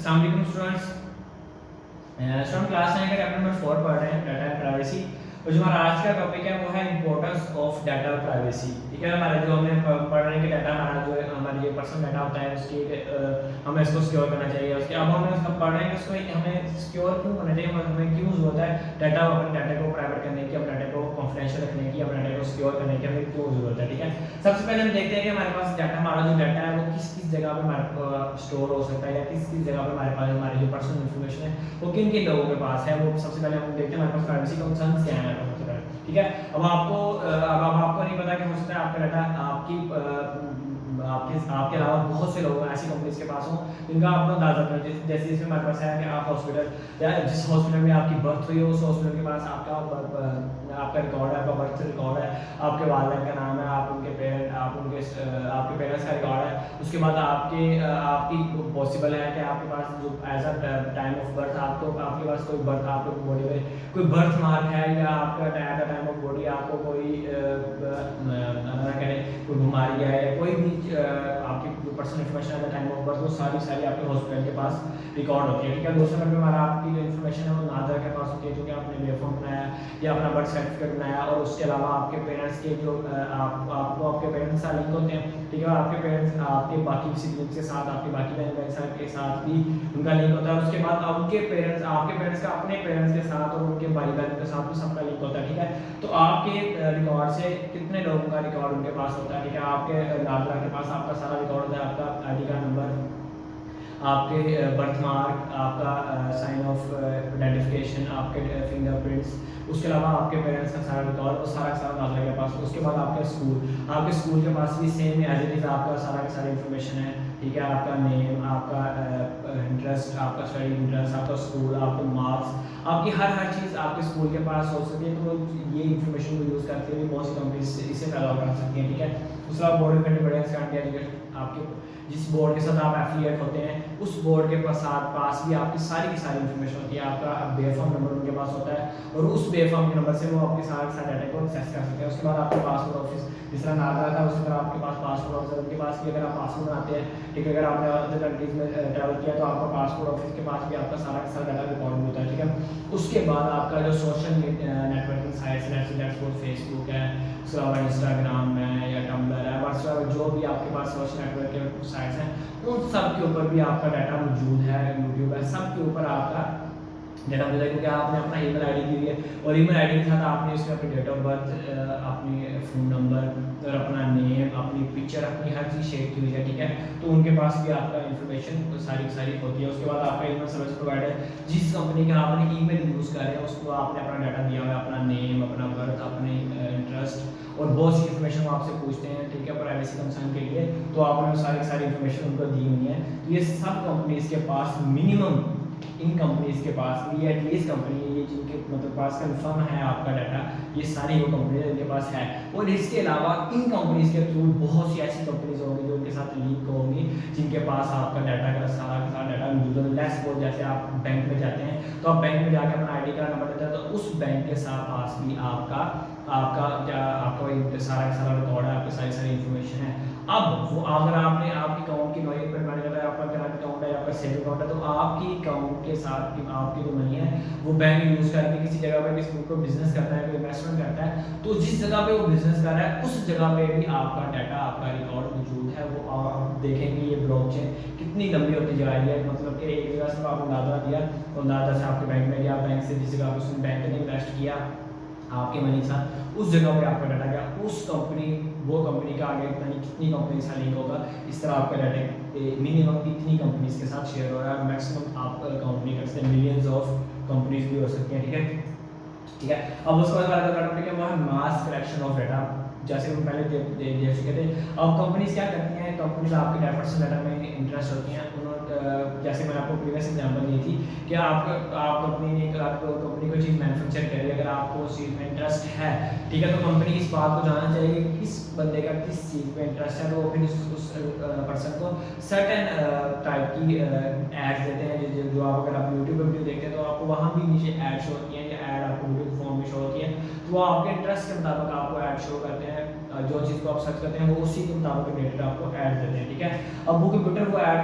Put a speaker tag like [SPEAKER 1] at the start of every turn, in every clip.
[SPEAKER 1] अस्सलाम वालेकुम स्टूडेंट्स। हम क्लास 9 का चैप्टर नंबर 4 पढ़ रहे हैं, डाटा एंड प्राइवेसी। और जो हमारा आज का टॉपिक है वो है इंपॉर्टेंस ऑफ डाटा प्राइवेसी। ठीक है, हमारे जो हमने पढ़ रहे हैं कि डाटा हमारा जो है हमारी जो पर्सनल डाटा होता है उसकी हमें इसको सिक्योर करना चाहिए। उसके अब हम इसका पढ़ रहे हैं कि उसको हमें सिक्योर क्यों करना चाहिए, हमें क्यों जरूरत है डाटा अपने डाटा को प्राइवेट करने की, अपने डाटा को कॉन्फिडेंशियल रखने की, अपने डाटा को सिक्योर करने की हमें क्यों जरूरत है। ठीक है, सबसे पहले हम देखते हैं कि हमारे पास डाटा, हमारा जो डाटा है वो किस किस जगह पे हमारे स्टोर हो सकता है या किस किस जगह पे हमारे पास हमारी जो पर्सनल इन्फॉर्मेशन है वो किन किन लोगों के पास है। वो सबसे पहले हम देखते हैं हमारे पास प्राइवेसी कंसर्न्स क्या है हमारे पास। ठीक है, अब आपको नहीं पता कि हो सकता है आपका डाटा आपके अलावा बहुत से लोग ऐसी कंपनीज के पास हों जिनका आपको अंदाजा नहीं है। जैसे इसमें हमारे पास है कि आप हॉस्पिटल या जिस हॉस्पिटल में आपकी बर्थ हुई है उस हॉस्पिटल के पास आपका रिकॉर्ड है, आपका बर्थ रिकॉर्ड है, आपके वालिदैन का नाम है, आपके पेरेंट्स का रिकॉर्ड है। उसके बाद आपकी पॉसिबल है कि आपके पास जो as a time of birth आपके पास कोई बर्थ आपके बॉडी में कोई बर्थ मार्क है या आपका at the time of body आपको कोई कोई बीमारी है या कोई भी आपकी जो पर्सनल इन्फॉर्मेशन है टाइम ऑफ बर्थ वो सारी आपके हॉस्पिटल के पास रिकॉर्ड होती है। ठीक है, दूसरे नंबर पर हमारा आपकी जो इन्फॉर्मेशन है वो नादर के पास होती है क्योंकि आपने बेफॉर्म बनाया या अपना बर्थ सर्टिफिकेट बनाया और उसके अलावा आपके पेरेंट्स के जो आपको आपके पेरेंट्स से लिंक होते हैं। ठीक है, आपके पेरेंट्स आपके बाकी सिबलिंग्स के साथ, आपके बाकी बहन भाई के साथ भी उनका लिंक होता है। उसके बाद आपके पेरेंट्स का अपने पेरेंट्स के साथ और उनके भाई बहन के साथ भी सबका लिंक होता है। ठीक है, तो आपके रिकॉर्ड से कितने लोगों का रिकॉर्ड उनके पास होता है। ठीक है, आपके नादरा के पास आपका सारा रिकॉर्ड होता है, आपका आईडी कार्ड नंबर, आपके बर्थ मार्क, आपका साइन ऑफ आइडेंटिफिकेशन, आपके फिंगरप्रिंट्स, उसके अलावा आपके पेरेंट्स का सारा रिकॉर्ड और सारा नादरा के पास। उसके बाद आपके स्कूल के पास भी सेम एज इट इज़ आपका सारा इन्फॉर्मेशन है। ठीक है, आपका नेम, आपका इंटरेस्ट, आपका स्टडी इंटरेस्ट, आपका स्कूल, आपके मार्क्स, आपकी हर चीज़ आपके स्कूल के पास हो सकती है। तो ये इन्फॉर्मेशन को यूज़ करते हुए बहुत सी कंपनीज इसे फैला कर सकती हैं। ठीक है, दूसरा बोर्ड ऑफ इंडिपेंडेंस एजुकेशन, आपके जिस बोर्ड के साथ आप एफिलिएट होते हैं उस बोर्ड के पास भी आपकी सारी की सारी इन्फॉर्मेशन होती है। आपका बेफॉर्म नंबर उनके पास होता है और उस बेफॉर्म के नंबर से वो आपके सारे डाटा को एक्सेस कर सकते हैं। उसके बाद आपके पासपोर्ट ऑफिस, जिस तरह नादरा था उसी तरह आपके पास पासपोर्ट ऑफिस उनके पास भी अगर आप पासपोर्ट बनाते हैं। ठीक है, अगर आपने अदर कंट्रीज में ट्रैवल किया तो आपका पासपोर्ट ऑफिस के पास भी आपका सारा डाटा रिकॉर्ड होता है। ठीक है, उसके बाद आपका जो सोशल नेटवर्किंग साइट्स है, फेसबुक है, उसके अलावा इंस्टाग्राम है या टम्बलर है, व्हाट्सएप, जो भी आपके पास सोशल नेटवर्क साइट्स हैं उन सब के ऊपर भी आपका डाटा मौजूद है। यूट्यूब है, सब के ऊपर आपका डाटा मौजूद है क्योंकि आपने अपना ईमेल आईडी दी हुई है और ईमेल आईडी के साथ आपने उसमें अपनी डेट ऑफ बर्थ, अपनी फ़ोन नंबर और अपना नेम, अपनी पिक्चर, अपनी हर चीज़ शेयर की हुई है। ठीक है, तो उनके पास भी आपका इन्फॉर्मेशन सारी होती है। उसके बाद आपका ईमेल सर्विस प्रोवाइडर, जिस कंपनी का आपने ईमेल यूज़ कर रहे हैं उसको आपने अपना डाटा दिया हुआ है, अपना नेम, अपना बर्थ, अपने इंटरेस्ट और बहुत सी इन्फॉर्मेशन वो आपसे पूछते हैं। ठीक है, प्राइवेसी कंसर्न के लिए तो आपने सारी इन्फॉर्मेशन उनको दी हुई है। तो ये सब कंपनीज के पास मिनिमम, इन कंपनीज के पास भी एटलीस्ट कंपनी है ये जिनके मतलब पास कंफर्म है आपका डाटा, ये सारी वो कंपनी जिनके पास है। और इसके अलावा इन कंपनीज के थ्रू बहुत सी ऐसी कंपनीज होंगी जो उनके साथ लिंक होंगी जिनके पास आपका डाटा का सारा डाटा मौजूद है। लेट्स सपोज जैसे आप बैंक में जाते हैं तो आप बैंक में जाकर अपना आईडी कार्ड नंबर देते हैं तो उस बैंक के साथ पास भी आपका सारा रिकॉर्ड है, आपकी सारी इन्फॉर्मेशन है। अब वो अगर आपने आपकी अकाउंट की नॉलेज पर मैंने बताया आपका करंट अकाउंट है, आपका सेविंग अकाउंट है, तो आपकी अकाउंट के साथ आपकी जो मनी है वो बैंक यूज़ करके किसी जगह पे किसी को बिजनेस करता है, कोई इन्वेस्टमेंट करता है, तो जिस जगह पे वो बिजनेस कर रहा है उस जगह पे भी आपका डाटा, आपका रिकॉर्ड मौजूद है। वो आप देखेंगे ये ब्लॉकचेन कितनी लंबी होती जा रही है। मतलब कि एक जगह से आपको अंदाजा दिया और अंदाजा से आपके बैंक में गया, बैंक से जिस जगह पे उसने बैंक ने इन्वेस्ट किया आपके मनी के साथ, उस जगह पे आपका डाटा गया, वो कंपनी का आगे पता नहीं कितनी कंपनी से लिंक होगा। इस तरह आपका डाटा मिनिमम इतनी कंपनीज के साथ शेयर हो रहा है। मैक्सिमम आप काउंट नहीं कर सकते, मिलियंस ऑफ कंपनीज भी हो सकती हैं। ठीक है, अब उसके बाद बात करते हैं वो है मास कलेक्शन ऑफ डाटा। जैसे हम पहले देख चुके थे, अब कंपनीज क्या करती हैं, कंपनीज आपके डाटा डाटा में इंटरेस्ट होती हैं। जैसे मैंने आपको प्रीवियस एग्जांपल दी थी कि आप कंपनी कोई चीज़ मैन्युफैक्चर कर रही है, अगर आपको उस चीज़ में इंटरेस्ट है, ठीक है, तो कंपनी इस बात को जानना चाहिए कि किस बंदे का किस चीज़ में इंटरेस्ट है, तो वो फिर उस पर्सन को सर्टेन टाइप की एड्स देते हैं। जो आप अगर आप यूट्यूब पर वीडियो देखते हैं तो आपको वहाँ भी नीचे ऐड शो होती हैं या ऐड आपको वीडियो फॉर्म में शो होती है, तो वो आपके इंटरेस्ट के मुताबिक आपको ऐड शो करते हैं। जो चीज़ को आप सर्च करते हैं वो उसी के मुताबिक रिलेटेड आपको ऐड देते हैं, ठीक है। अब वो कंप्यूटर वो ऐड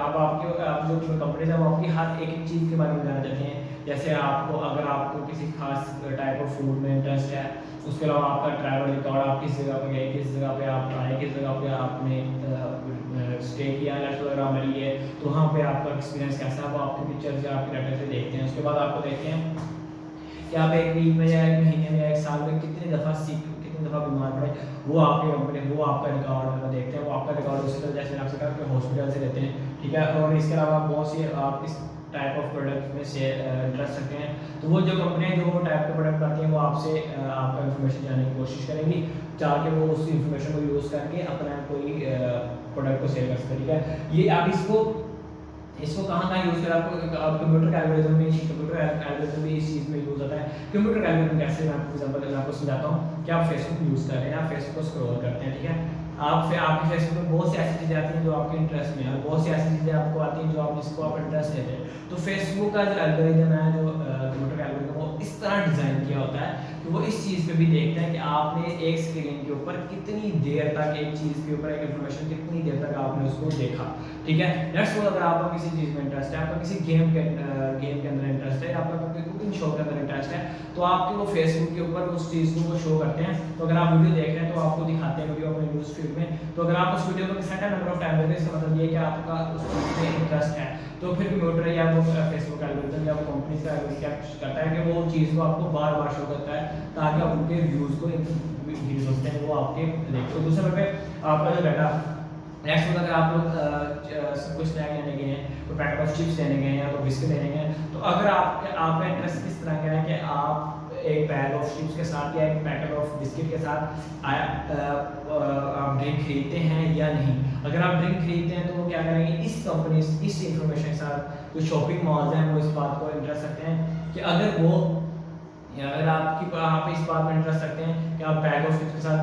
[SPEAKER 1] आप जो कंपनीज है वो आपकी हर एक चीज़ के बारे में जानना चाहते हैं। जैसे आपको अगर आपको किसी खास टाइप ऑफ फूड में इंटरेस्ट है, उसके अलावा आपका ट्रैवल रिकॉर्ड, आप किस जगह पे गए, किस जगह पे आप आए, किस जगह पे आपने स्टे किया, लेट्स वगैरह हमारी है, तो वहाँ पे आपका एक्सपीरियंस कैसा है वो आपके पिक्चर्स या आपके डाटा से देखते हैं। उसके बाद आपको देखते हैं कि आप एक वीक में या एक महीने में या एक साल में कितनी दफ़ा बीमार पड़े, वो आपके कंपनी वो आपका रिकॉर्ड देखते हैं। वो आपका रिकॉर्ड उसी तरह जैसे आपसे कहा कि हॉस्पिटल से लेते हैं, ठीक है। और इसके अलावा बहुत सी आप इस टाइप ऑफ प्रोडक्ट में से इंटरेस्ट रखते हैं, तो वो जो कंपनियाँ जो वो टाइप के प्रोडक्ट आती हैं वो आपसे आपका इन्फॉर्मेशन जानने की कोशिश करेंगी, ताकि वो उस इन्फॉर्मेशन को यूज़ करके अपना कोई प्रोडक्ट को सेल कर सकें, ठीक है। ये आप इसको कहाँ यूज़ करें, आप कंप्यूटर एल्गोरिथम में, कंप्यूटर एल्गोरिथम भी इस चीज़ में यूज़ होता है। कंप्यूटर एल्गोरिथम कैसे, मैं आपको एग्जांपल मैं आपको समझाता हूँ कि आप फेसबुक यूज़ कर रहे हैं, आप फेसबुक को स्क्रॉल करते हैं, ठीक है। आपके फेसबुक में बहुत सी ऐसी चीज़ें आती हैं जो आपके इंटरेस्ट में है, और बहुत सी ऐसी चीज़ें आपको आती हैं जो आप जिसको आप इंटरेस्ट लेते हैं। तो फेसबुक का जो एल्गोरिथम है, जो कंप्यूटर एल्गोरिथम, वो इस तरह डिज़ाइन किया होता है कि वो इस चीज़ पे भी देखते हैं कि आपने एक स्क्रीन के ऊपर कितनी देर तक एक चीज़ के ऊपर एक इन्फॉर्मेशन कितनी देर तक आपने उसको देखा, ठीक है। लेट्स सपोज अगर आपका किसी चीज़ में इंटरेस्ट है, आपका किसी गेम के अंदर इंटरेस्ट है, आपका कोई कुकिंग शो के अंदर इंटरेस्ट है, तो आपके वो फेसबुक के ऊपर उस चीज़ को वो शो करते हैं। तो अगर आप वीडियो देख रहे हैं तो आपको दिखाते हैं वीडियो अपने न्यूज़ फीड में। तो अगर आप उस वीडियो को सर्टेन नंबर ऑफ टाइम देखते हैं, इसका मतलब ये है कि आपका उस चीज़ में इंटरेस्ट है। तो फिर कंप्यूटर या वो फेसबुक एल्गोरिथम या वो कंपनी का एल्गोरिथम क्या करता है कि वो चीज़ को आपको बार बार शो करता है, ताकि आप उनके व्यूज़ को व्यूज़ होते हैं वो आपके देखते हो। दूसरे पे आपका जो डाटा, नेक्स्ट अगर आप लोग सब कुछ स्नैक लेने गए हैं, कोई पैकेट ऑफ चिप्स लेने गए हैं या कोई बिस्किट लेने गए हैं, तो अगर आपका इंटरेस्ट किस तरह का है कि आप एक बैग ऑफ चिप्स के साथ या एक पैकेट ऑफ बिस्किट के साथ आप ड्रिंक खरीदते हैं या नहीं। अगर आप ड्रिंक खरीदते हैं तो वो क्या करेंगे, इस कंपनी इस इंफॉर्मेशन के साथ जो शॉपिंग मॉल्स हैं वो इस बात को इंटरेस्ट रखते हैं कि अगर आप इस बात में इंटरेस्ट रखते हैं कि आप बैग ऑफ चिप्स के साथ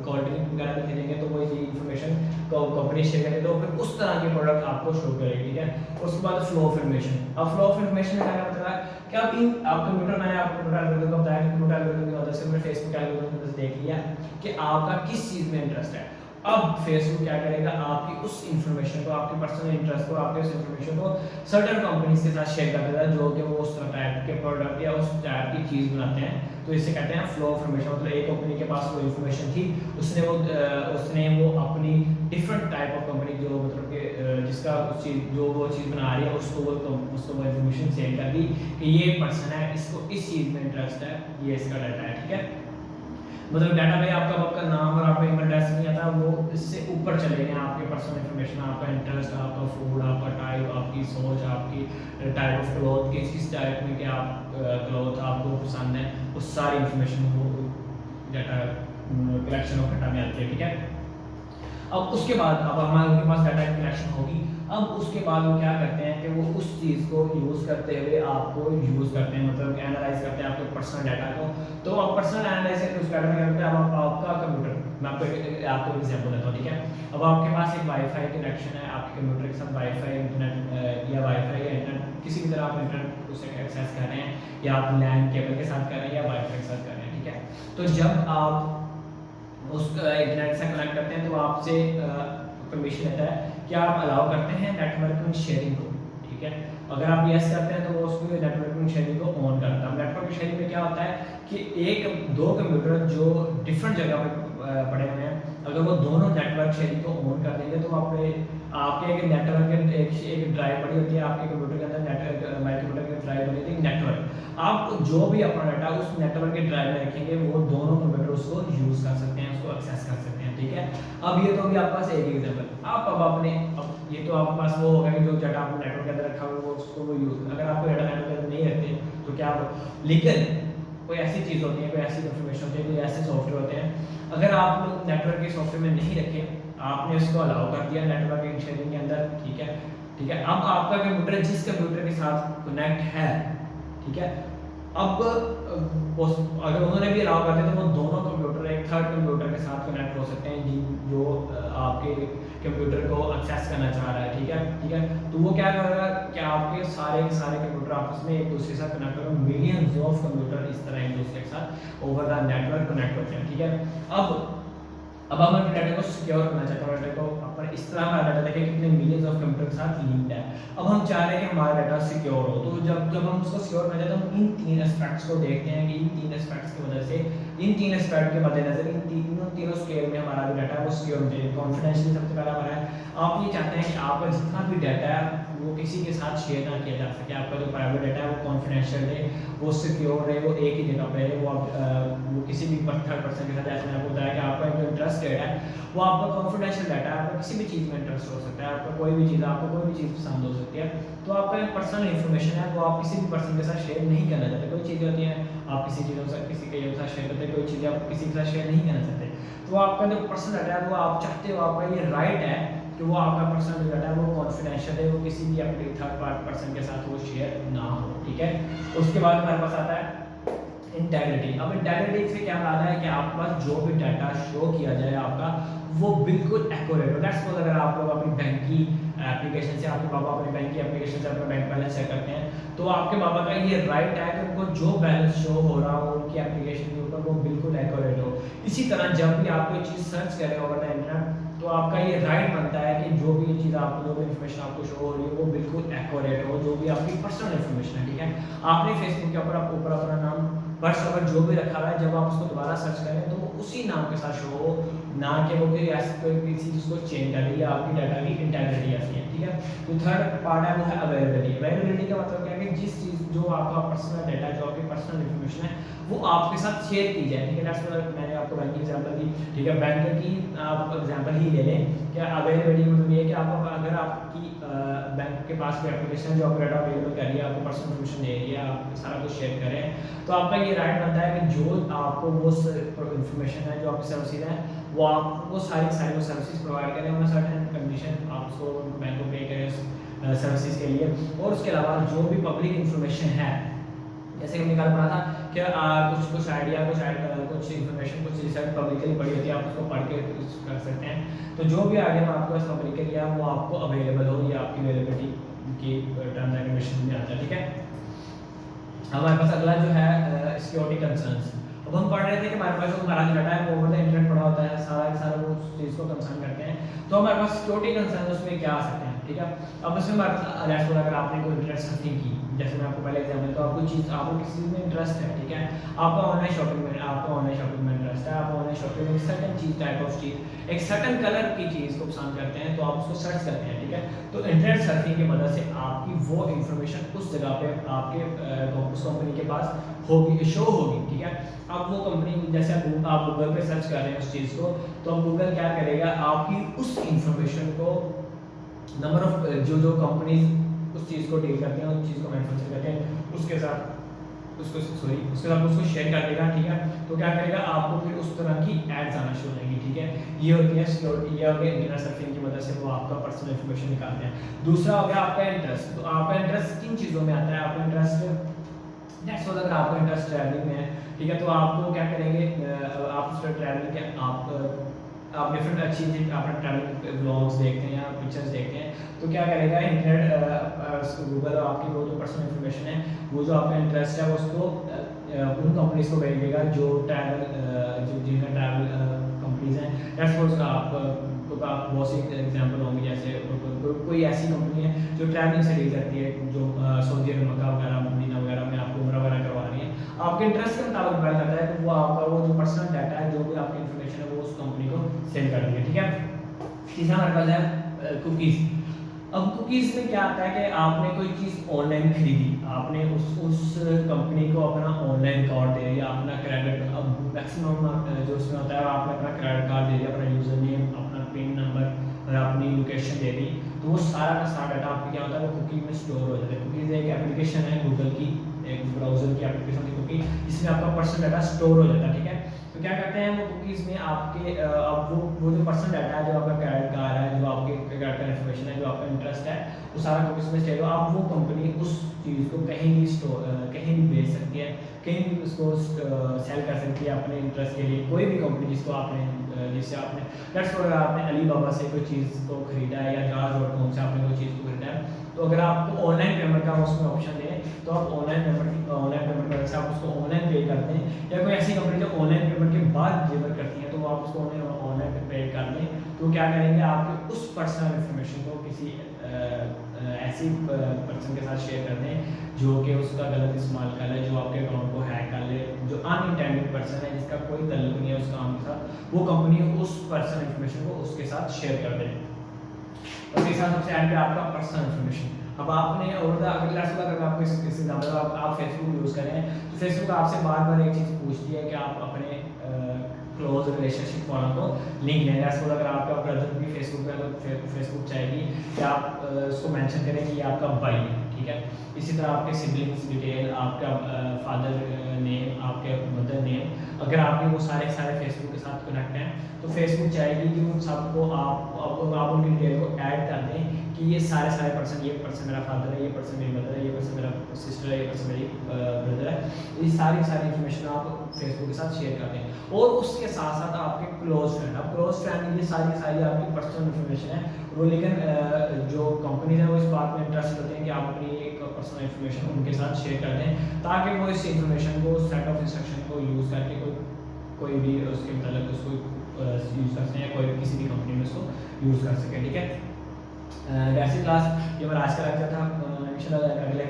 [SPEAKER 1] कोल्ड ड्रिंक वगैरह भी खरीदेंगे, तो वो ये इन्फॉर्मेशन कंपनी शेयर करेगी, तो फिर उस तरह के प्रोडक्ट आपको शो करेगी, ठीक है। उसके बाद फ्लो ऑफ इन्फॉर्मेशन। अब फ्लो ऑफ इन्फॉर्मेशन में क्या मतलब है कि आप कंप्यूटर, मैंने आपको कंप्यूटर एल्गोरिथम को बताया कि कंप्यूटर एल्गोरिथम की मदद से मैंने फेसबुक एल्गोरिथम की मदद से देख लिया कि आपका किस चीज़ में इंटरेस्ट है। अब फेसबुक क्या करेगा, आपकी उस इन्फॉर्मेशन को, आपके पर्सनल इंटरेस्ट को, आपके उस इन्फॉर्मेशन को सर्टेन कंपनीज के साथ शेयर कर देता है, जो कि वो उस टाइप के प्रोडक्ट या उस टाइप की चीज़ बनाते हैं। तो इसे कहते हैं फ्लो ऑफ इन्फॉर्मेशन। मतलब एक कंपनी के पास वो इन्फॉर्मेशन थी, उसने वो अपनी डिफरेंट टाइप ऑफ कंपनी जो मतलब कि जिसका वो चीज़ बना रही है उसको वो इन्फॉर्मेशन शेयर कर दी कि ये पर्सन है, इसको इस चीज़ में इंटरेस्ट है, ये इसका डाटा है, ठीक है। मतलब डाटा में आपका नाम और आपका ईमेल एड्रेस नहीं आता, वो इससे ऊपर चले गए आपके पर्सनल इन्फॉर्मेशन, आपका इंटरेस्ट, आपका फूड, आपका टाइप, आपकी सोच, आपकी टाइप ऑफ क्लॉथ, किस टाइप में क्या क्लॉथ आपको पसंद है, वो सारी इन्फॉर्मेशन वो डाटा कलेक्शन ऑफ डाटा में आती है, ठीक है। अब उसके बाद अब हमारे पास डाटा कलेक्शन होगी, अब उसके बाद वो क्या करते हैं कि वो उस चीज़ को यूज़ करते हुए आपको यूज़ करते हैं, मतलब एनालाइज करते हैं आपके पर्सनल डाटा को। तो आप पर्सनल एनालाइज करके उस डाटा में क्या करते हैं, अब आपका कंप्यूटर, मैं आपको एग्जाम्पल देता हूँ, ठीक है। अब आपके पास एक वाईफाई कनेक्शन है, आपके कंप्यूटर के साथ वाईफाई इंटरनेट या वाईफाई या इंटरनेट किसी भी तरह आप इंटरनेट उसे एक्सेस कर रहे हैं, या आप लैन केबल के साथ कर रहे हैं या वाईफाई के साथ कर रहे हैं, ठीक है। तो जब आप उस इंटरनेट से कनेक्ट करते हैं तो आपसे परमिशन लेता है कि आप अलाउ करते हैं नेटवर्किंग शेयरिंग को, ठीक है। अगर आप यस करते हैं तो वो उसको नेटवर्किंग शेयरिंग को ऑन करता है। नेटवर्किंग शेयरिंग में क्या होता है कि दो कंप्यूटर जो डिफरेंट जगह पे पड़े हुए हैं, अगर वो दोनों नेटवर्क शेयरिंग को ऑन कर देंगे तो आपके एक नेटवर्क एक ड्राइव पड़ी होती है आपके कंप्यूटर के अंदर, हमारे कंप्यूटर की ड्राइव बनी होती है नेटवर्क। आप जो भी अपना डाटा उस नेटवर्क के ड्राइव में रखेंगे, वो दोनों कंप्यूटर उसको यूज़ कर सकते हैं, उसको एक्सेस कर सकते हैं, ठीक है। अब ये तो भी आपके पास एक एग्जाम्पल। अब ये तो आपके पास वो होगा कि जो डाटा आपने नेटवर्क के अंदर रखा हुआ है उसको वो यूज़, अगर आपको डाटा नेटवर्क के अंदर नहीं रखते तो क्या हो। लेकिन कोई ऐसी चीज़ होती है, कोई ऐसी इन्फॉर्मेशन होती है, कोई ऐसे सॉफ्टवेयर होते हैं, अगर आप लोग नेटवर्क के सॉफ्टवेयर में नहीं रखे, आपने उसको अलाउ कर दिया नेटवर्क शेयरिंग के अंदर, ठीक है। अब आपका कंप्यूटर जिस कंप्यूटर के साथ कनेक्ट है, ठीक है, अब अगर उन्होंने भी अलाउ कर दिया तो वो दोनों कंप्यूटर एक थर्ड कंप्यूटर के साथ कनेक्ट हो सकते हैं जो आपके कंप्यूटर को एक्सेस करना चाह रहा है, ठीक है। तो वो क्या करेगा कि आपके सारे के सारे कंप्यूटर आपस में एक दूसरे के साथ कनेक्ट होकर मिलियंस ऑफ कंप्यूटर इस तरह एक दूसरे के साथ ओवर द नेटवर्क कनेक्ट होते हैं, ठीक है। अब हम अपने डाटा को सिक्योर करना चाहते हैं, डाटा को अपन इस तरह हमारा डाटा देखें कितने मिलियंस ऑफ कंप्यूटर के साथ लिंक्ड है। अब हम चाह रहे हैं कि हमारा डाटा सिक्योर हो, तो जब हम उसको सिक्योर करना चाहते हैं हम इन तीन एस्पेक्ट्स को देखते हैं कि इन तीन एस्पेक्ट्स की वजह से, इन तीन एस्पेक्ट के मद्देनजर इन तीनों स्केल में हमारा जो डाटा है वो सिक्योर होना चाहिए। कॉन्फिडेंशियल सबसे पहला हमारा है, आप ये चाहते हैं कि आपका जितना भी डाटा है वो किसी के साथ शेयर ना किया जा सके, आपका जो प्राइवेट डाटा है वो कॉन्फिडेंशियल रहे, वो सिक्योर रहे, वो एक ही जगह पे रहे, वो किसी भी थर्ड पर्सन के साथ, जैसे मैंने आपको बताया कि आपका जो इंटरेस्ट रेट है वो आपका कॉन्फिडेंशियल डाटा है, आपका किसी भी चीज़ में इंटरेस्ट हो सकता है, आपका कोई भी चीज़, आपको कोई भी चीज़ पसंद हो सकती है, तो आपका एक पर्सनल इन्फॉर्मेशन है वो आप किसी भी पर्सन के साथ शेयर नहीं करना चाहते। कोई चीज़ें होती हैं आप किसी चीज़ों से किसी के साथ शेयर करते हैं, कोई चीज़ें आप किसी के साथ शेयर नहीं करना चाहते, तो आपका जो पर्सनल डाटा है वो आप चाहते हो, आपका ये राइट है कि वो आपका पर्सनल डाटा है वो कॉन्फिडेंशियल है, वो किसी भी अपने थर्ड पर्सन के साथ वो शेयर ना हो, ठीक है। उसके बाद हमारे पास आता है इंटेग्रिटी। अब इंटेग्रिटी से क्या आता है कि आपके पास जो भी डाटा शो किया जाए आपका वो बिल्कुल एक्यूरेट हो। दैट्स सपोज अगर आप लोग अपनी बैंक की एप्लीकेशन से, आपके पापा अपने बैंक की एप्लीकेशन से अपना बैंक बैलेंस चेक करते हैं, तो आपके पापा का ये राइट है कि उनको जो बैलेंस शो हो रहा हो उनकी एप्लीकेशन के ऊपर वो बिल्कुल एक्यूरेट हो। इसी तरह जब भी आप कोई चीज़ सर्च करें ओवर द इंटरनेट तो आपका ये राइट बनता है कि जो भी चीज़ आपको, जो भी इन्फॉर्मेशन आपको शो हो रही है वो बिल्कुल एक्यूरेट हो, जो भी आपकी पर्सनल इन्फॉर्मेशन है, ठीक है। आपने फेसबुक के ऊपर आपको ऊपर अपना नाम, व्हाट्सएप जो भी रखा हुआ है, जब आप उसको दोबारा सर्च करें तो वो उसी नाम के साथ शो हो, ना कि वो कोई ऐसी कोई किसी चीज़ को चेंज कर रही है। आपकी डाटा की इंटेग्रिटी ऐसी है, ठीक है। तो थर्ड पार्ट है वो है अवेलेबिलिटी। अवेलेबिलिटी का मतलब क्या है कि जिस चीज़, जो आपका पर्सनल डाटा, जो आपकी पर्सनल इन्फॉर्मेशन है वो आपके साथ शेयर की जाए, ठीक है। दैट्स व्हाट मैंने आपको बैंक की एग्जांपल दी, ठीक है। बैंक की आप एग्जांपल ही ले लें, क्या अवेलेबिलिटी मतलब ये है कि आप अगर आपकी बैंक के पास कोई एप्लीकेशन जो ऑपरेटर अवेलेबल कर रही है, आपको पर्सनल इन्फॉर्मेशन दे रही है, आप सारा कुछ शेयर करें, तो आपका ये राइट बनता है कि जो आपको वो इन्फॉर्मेशन है, जो आपकी सर्विसेज है, वो आपको सारी सर्विसेज प्रोवाइड करें ऑन सर्टेन कंडीशन, आप उसको बैंक को पे करें सर्विसेज के लिए। और उसके अलावा जो भी पब्लिक इन्फॉर्मेशन है, जैसे हमने कल पढ़ा था कि कुछ आइडिया, कुछ इन्फॉर्मेशन, कुछ रिसर्च पब्लिकली पढ़ी होती है, आप उसको पढ़ के कर सकते हैं। तो जो भी आइडिया आपके पास पब्लिकली है वो आपको अवेलेबल हो, या आपकी अवेलेबिलिटी की टर्म्स एंड कंडीशन में आता है, ठीक है। हमारे पास अगला जो है सिक्योरिटी कंसर्न्स। अब हम पढ़ रहे थे कि हमारे पास जो हमारा डाटा है वो ओवर द इंटरनेट पड़ा होता है, सारा वो उस चीज़ को कंसर्न करते हैं, तो हमारे पास सिक्योरिटी कंसर्न उसमें क्या आ सकते हैं, ठीक है। अब इसमें हमारे पास लेट्स सपोज अगर आपने कोई इंटरेस्ट सर्चिंग की, जैसे मैं आपको पहले एग्जांपल, तो आपको चीज़, आपको किसी चीज़ में इंटरेस्ट है, ठीक है, आपका ऑनलाइन शॉपिंग में इंटरेस्ट है, आप ऑनलाइन शॉपिंग में सर्टेन चीज़, टाइप ऑफ चीज़, एक सर्टेन कलर की चीज़ को पसंद करते हैं, तो आप उसको सर्च करते हैं, ठीक है। तो इंटरनेट सर्फिंग की मदद से आपकी वो इन्फॉर्मेशन उस जगह पे आपके उस कंपनी के पास होगी, शो होगी, ठीक है। अब वो कंपनी, जैसे आप गूगल पे सर्च कर रहे हैं उस चीज़ को, तो अब गूगल क्या करेगा, आपकी उस इंफॉर्मेशन को, नंबर ऑफ जो कंपनीज उस चीज़ को डील करते हैं, उस चीज़ को मैन्युफैक्चर करते हैं, उसके साथ उसको शेयर कर देगा, ठीक है। तो क्या करेगा, आपको फिर उस तरह की एड्स आना शुरू हो जाएंगी, ठीक है। ये होती है सिक्योरिटी, ये हो गया इंटरनेट सर्फिंग की मदद से वो आपका पर्सनल इन्फॉर्मेशन निकालते हैं। दूसरा हो गया आपका इंटरेस्ट। तो आपका इंटरेस्ट किन चीज़ों में आता है, आपका इंटरेस्ट, नेक्स्ट अगर आपका इंटरेस्ट ट्रैवलिंग में है, ठीक है, तो आपको क्या करेंगे, आप उस ट्रैवलिंग के आप डिफरेंट अच्छी अपना ट्रैवलिंग ब्लॉग्स देखते हैं या पिक्चर्स देखते हैं, तो क्या करेगा इंटरनेट, गूगल आपकी वो जो पर्सनल इन्फॉर्मेशन है, वो जो आपका इंटरेस्ट है उसको उन कंपनीज को भेजेगा जो जिनका ट्रैवल कंपनीज हैं। दैट्स सपोज आप बहुत सी एग्जांपल होंगे, जैसे कोई ऐसी कंपनी है जो ट्रैवलिंग से डील करती है, जो सऊदी अरब, मक्का वगैरह, मदीना वगैरह में आपको उम्रा वगैरह करवा रही है, आपके इंटरेस्ट के मुताबिक डिपेंड करता है कि वो आपका वो जो पर्सनल डाटा है, जो भी आपकी इन्फॉर्मेशन है, वो उस कंपनी को सेल कर देंगे, ठीक है। तीसरा हमारे पास है कुकीज़। अब कुकीज़ में क्या आता है कि आपने कोई चीज़ ऑनलाइन खरीदी, आपने उस कंपनी को अपना ऑनलाइन कार्ड दे दिया, अपना क्रेडिट, अब मैक्सिमम जो उसमें होता है आपने अपना क्रेडिट कार्ड दे दिया, अपना यूज़र नेम, अपना पिन नंबर और अपनी लोकेशन दे दी, तो वो सारा का सारा डाटा आपका क्या होता है, वो कुकी में स्टोर हो जाता है। कुकीज़ एक एप्लीकेशन है गूगल की, एक ब्राउज़र की एप्लीकेशन की कुकी, जिसमें आपका पर्सनल डाटा स्टोर हो जाता है, ठीक है। तो क्या करते हैं वो कुकीज़ में आपके अब वो जो पर्सनल डाटा है, जो आपका क्रेडिट कार्ड है, जो आपके क्रेडिट कार्ड इन्फॉर्मेशन है, जो आपका इंटरेस्ट है, वो सारा कुकीज़ में स्टोर हो। अब वो कंपनी उस चीज़ को कहीं भी कहीं भी बेच सकती है, कहीं भी उसको सेल कर सकती है अपने इंटरेस्ट के लिए। कोई भी कंपनी जिससे आपने लेट्स फॉर आपने अली बाबा से कोई चीज़ को खरीदा है या jazz.com से आपने कोई चीज़ को खरीदा है, तो अगर आपको ऑनलाइन पेमेंट का उसमें ऑप्शन दें, तो आप ऑनलाइन पेमेंट में से आप उसको ऑनलाइन पे करते हैं, या कोई ऐसी कंपनी जो ऑनलाइन पेमेंट के बाद डिलीवर करती है, तो वो आप उसको ऑनलाइन पे कर दें, तो क्या करेंगे, आपके उस पर्सनल इन्फॉर्मेशन को किसी ऐसी पर्सन के साथ शेयर कर दें जो कि उसका गलत इस्तेमाल कर ले, जो आपके अकाउंट को हैक कर ले, जो अनइंटेंडेड पर्सन है जिसका कोई तल्लुक नहीं है उस काम के साथ, वो कंपनी उस पर्सनल इन्फॉर्मेशन को उसके साथ शेयर कर दे। और इसके साथ सबसे एंड पे आपका पर्सनल इन्फॉर्मेशन। अब आपने और अगर आपको इस एग्जाम्पल आप फेसबुक यूज़ करें, तो फेसबुक आपसे बार बार एक चीज़ पूछती है कि आप अपने क्लोज रिलेशनशिप वालों को लिंक लें। जैसे अगर आपका ब्रदर भी फेसबुक पे, तो फेसबुक चाहेगी कि आप उसको मेंशन करें कि ये आपका भाई है, ठीक है। इसी तरह आपके सिबलिंग्स डिटेल, आपका फादर नेम, आपके मदर नेम, अगर आपके वो सारे फेसबुक के साथ कनेक्ट हैं, तो फेसबुक चाहेगी कि उन सबको आप उनकी डिटेल को ऐड कर दें कि ये सारे पर्सन, ये पर्सन मेरा फादर है, ये पर्सन मेरी मदर है, ये पर्सन मेरा सिस्टर है, ये पर्सन मेरी ब्रदर है। ये सारी इन्फॉर्मेशन आप फेसबुक के साथ शेयर कर दें। और उसके साथ साथ आपके क्लोज फ्रेंड, अब क्लोज फ्रेंड ये सारी आपकी पर्सनल इन्फॉर्मेशन है वो, लेकिन जो कंपनीज है वो इस बात में इंटरेस्ट होते हैं कि आप अपनी एक पर्सनल इन्फॉर्मेशन उनके साथ शेयर कर दें, ताकि वो इस इन्फॉर्मेशन को, सेट ऑफ इंस्ट्रक्शन को यूज़ करके कोई भी उसके मतलब उसको यूज़ कर सकें, या कोई किसी भी कंपनी में उसको यूज़ कर सके, ठीक है। वैसे क्लास ये मेरा आज का लेक्चर था। इंशाल्लाह अगले